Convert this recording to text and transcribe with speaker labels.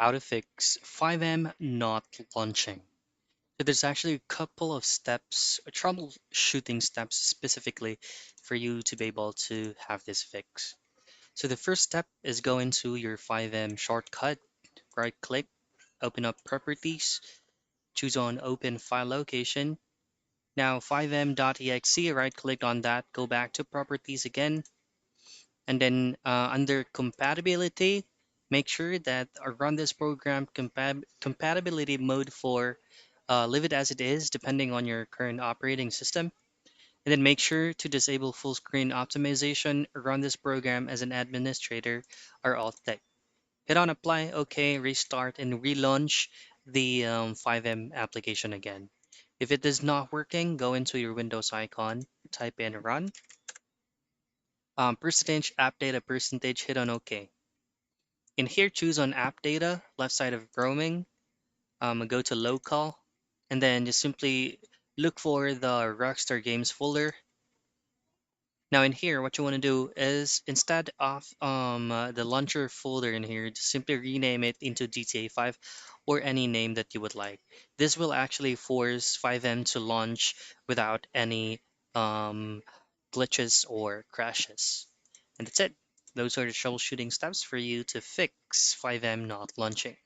Speaker 1: how to fix Fivem not launching. So there's actually a couple of steps, troubleshooting steps specifically for you to be able to have this fix. So the first step is go into your Fivem shortcut, right click, open up properties, choose on open file location. Now fivem.exe, right click on that, go back to properties again, and then under compatibility, make sure that run this program compatibility mode for leave it as it is, depending on your current operating system. And then make sure to disable full screen optimization, run this program as an administrator or alt text. Hit on apply, OK, restart, and relaunch the Fivem application again. If it is not working, go into your Windows icon, type in run, percentage app data percentage, hit on OK. In here, choose on app data, left side of roaming, go to local, and then just simply look for the Rockstar Games folder. Now in here, what you want to do is instead of the launcher folder in here, just simply rename it into GTA 5 or any name that you would like. This will actually force Fivem to launch without any um, glitches or crashes. And that's it. Those are the troubleshooting steps for you to fix Fivem not launching.